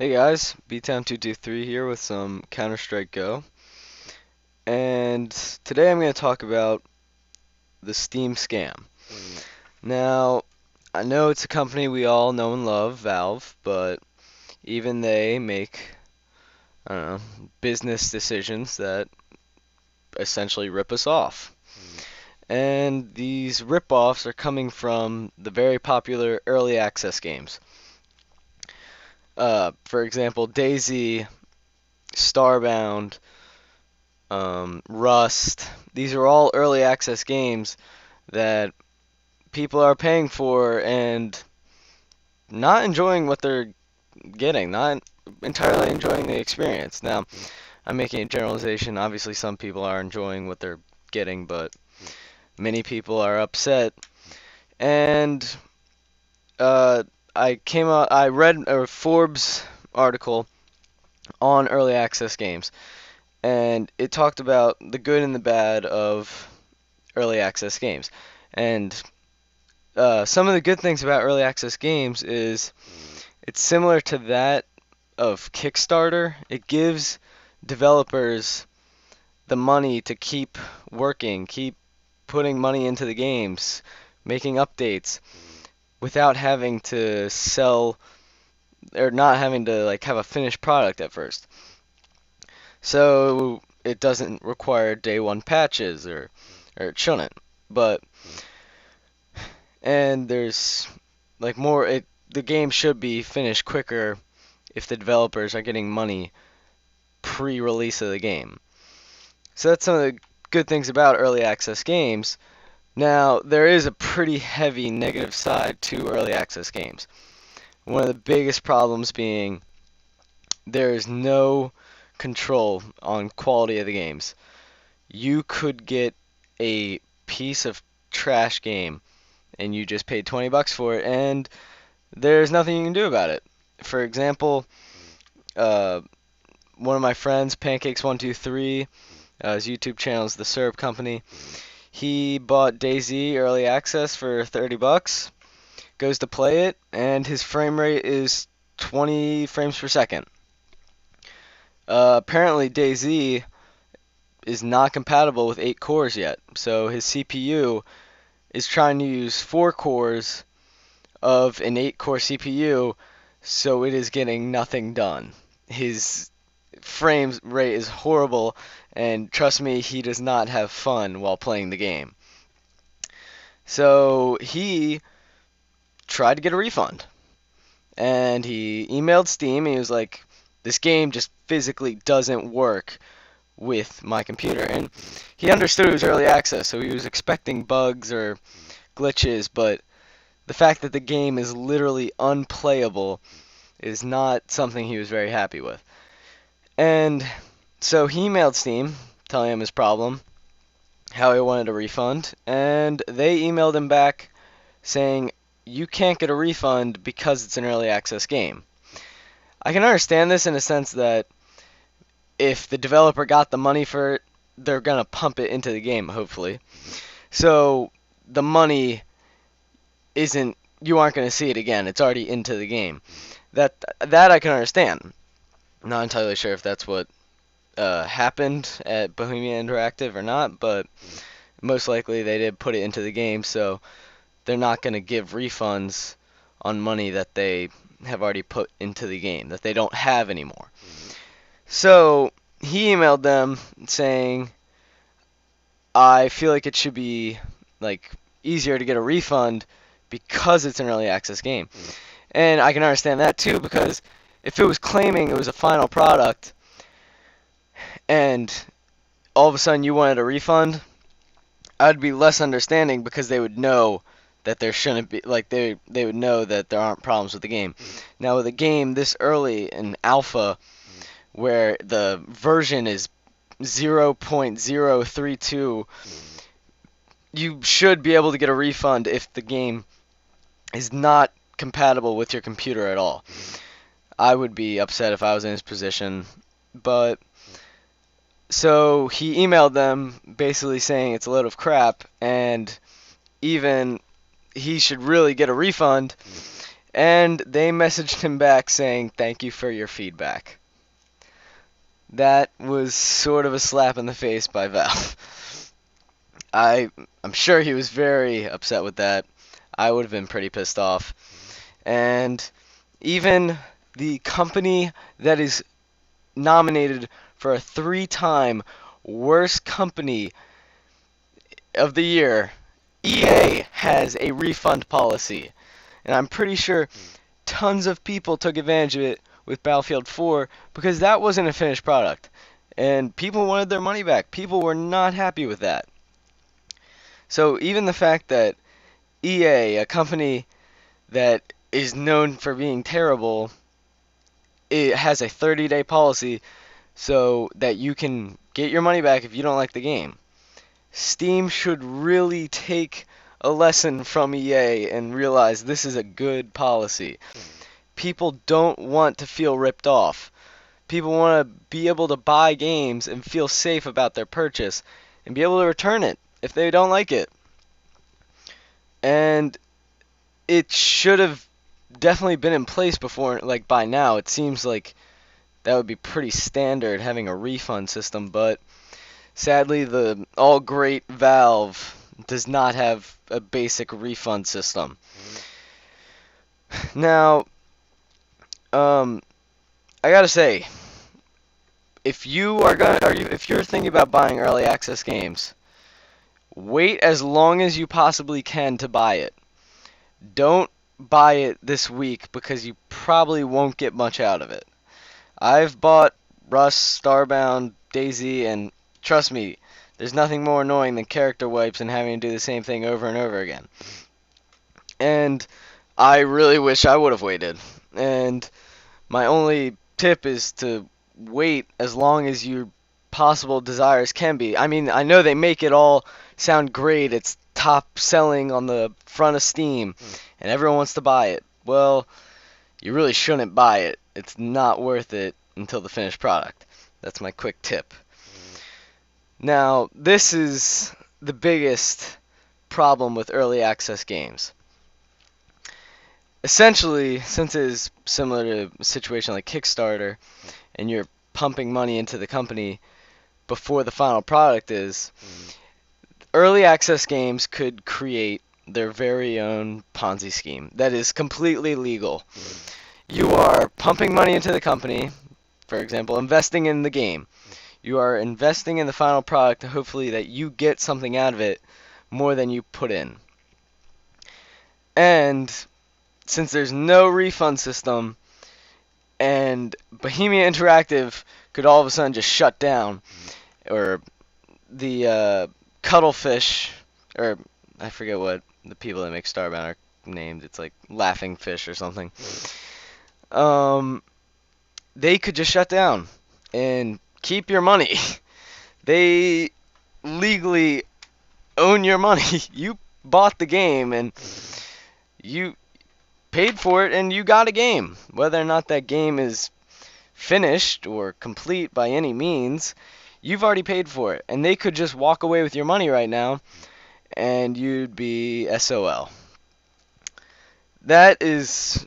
Hey guys, BTown223 here with some Counter-Strike Go. And today I'm going to talk about the Steam scam. Now, I know it's a company we all know and love, Valve, but even they make, I don't know, business decisions that essentially rip us off. And these rip-offs are coming from the very popular early access games. For example, DayZ, Starbound, Rust. These are all early access games that people are paying for and not enjoying what they're getting, not entirely enjoying the experience. Now, I'm making a generalization. Obviously, some people are enjoying what they're getting, but many people are upset. And uh, I read a Forbes article on early access games, and it talked about the good and the bad of early access games. And some of the good things about early access games is it's similar to that of Kickstarter. It gives developers the money to keep working, keep putting money into the games, making updates without having to sell or not having to like have a finished product at first. So it doesn't require day one patches or it shouldn't. But and there's like more the game should be finished quicker if the developers are getting money pre-release of the game. So that's some of the good things about early access games. Now, there is a pretty heavy negative side to early access games. One of the biggest problems being there is no control on quality of the games. You could get a piece of trash game and you just paid $20 for it and there's nothing you can do about it. For example, uh, one of my friends, Pancakes123, his YouTube channel is The Syrup Company. He bought DayZ early access for $30, goes to play it, and his frame rate is 20 frames per second. Apparently, DayZ is not compatible with 8 cores yet, so his CPU is trying to use 4 cores of an 8-core CPU, so it is getting nothing done. His frame rate is horrible, and trust me, he does not have fun while playing the game. So he tried to get a refund, and he emailed Steam. And he was like, "This game just physically doesn't work with my computer." And he understood it was early access, so he was expecting bugs or glitches, but the fact that the game is literally unplayable is not something he was very happy with. And so he emailed Steam, telling him his problem, how he wanted a refund, and they emailed him back saying, "You can't get a refund because it's an early access game." I can understand this in a sense that if the developer got the money for it, they're going to pump it into the game, hopefully. So the money isn't, you aren't going to see it again. It's already into the game. That I can understand. I'm not entirely sure if that's what happened at Bohemia Interactive or not, but most likely they did put it into the game, so they're not going to give refunds on money that they have already put into the game that they don't have anymore. So he emailed them saying, "I feel like it should be like easier to get a refund because it's an early access game." And I can understand that too, because if it was claiming it was a final product and all of a sudden you wanted a refund, I'd be less understanding because they would know that there shouldn't be, like, they would know that there aren't problems with the game. Now with a game this early in alpha where the version is 0.032, you should be able to get a refund if the game is not compatible with your computer at all. I would be upset if I was in his position, but so he emailed them basically saying it's a load of crap and even he should really get a refund And they messaged him back saying, "Thank you for your feedback." That was sort of a slap in the face by Valve. I'm sure he was very upset with that. I would have been pretty pissed off. And even the company that is nominated for a 3-time worst company of the year, EA, has a refund policy. And I'm pretty sure tons of people took advantage of it with Battlefield 4 because that wasn't a finished product. And people wanted their money back. People were not happy with that. So even the fact that EA, a company that is known for being terrible, it has a 30-day policy so that you can get your money back if you don't like the game. Steam should really take a lesson from EA and realize this is a good policy. People don't want to feel ripped off. People want to be able to buy games and feel safe about their purchase and be able to return it if they don't like it. And it should have definitely been in place before, like by now. It seems like that would be pretty standard, having a refund system, but sadly the all great Valve does not have a basic refund system. Now, I gotta say, if you're thinking about buying early access games, wait as long as you possibly can to buy it. Don't buy it this week because you probably won't get much out of it. I've bought Rust, Starbound, DayZ, and trust me, there's nothing more annoying than character wipes and having to do the same thing over and over again. And I really wish I would have waited. And my only tip is to wait as long as your possible desires can be. I mean, I know they make it all sound great. It's top selling on the front of Steam, and everyone wants to buy it. Well, you really shouldn't buy it. It's not worth it until the finished product. That's my quick tip. Now, this is the biggest problem with early access games. Essentially, since it is similar to a situation like Kickstarter, and you're pumping money into the company before the final product is, early access games could create their very own Ponzi scheme that is completely legal. You are pumping money into the company, for example, investing in the game. You are investing in the final product, hopefully that you get something out of it more than you put in. And since there's no refund system, and Bohemia Interactive could all of a sudden just shut down, or the Cuttlefish, or I forget what the people that make Starbound are named. It's like Laughing Fish or something. They could just shut down and keep your money. They legally own your money. You bought the game and you paid for it and you got a game. Whether or not that game is finished or complete by any means, you've already paid for it. And they could just walk away with your money right now and you'd be SOL. That is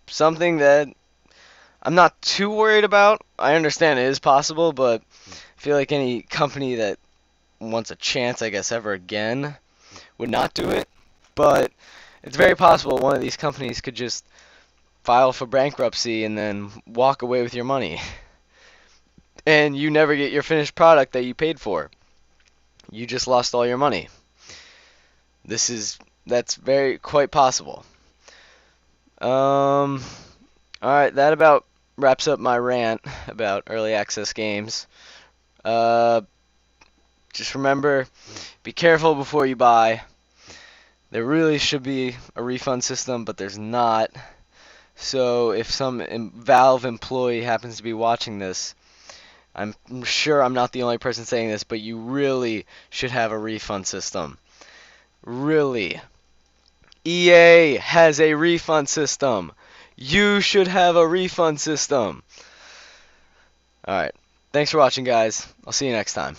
something that I'm not too worried about. I understand it is possible, but I feel like any company that wants a chance, I guess, ever again would not do it. But it's very possible one of these companies could just file for bankruptcy and then walk away with your money. And you never get your finished product that you paid for. You just lost all your money. That's quite possible. Alright, that about wraps up my rant about early access games. Just remember, be careful before you buy. There really should be a refund system, but there's not. So if some Valve employee happens to be watching this, I'm sure I'm not the only person saying this, but you really should have a refund system. Really. EA has a refund system. You should have a refund system. Alright. Thanks for watching, guys. I'll see you next time.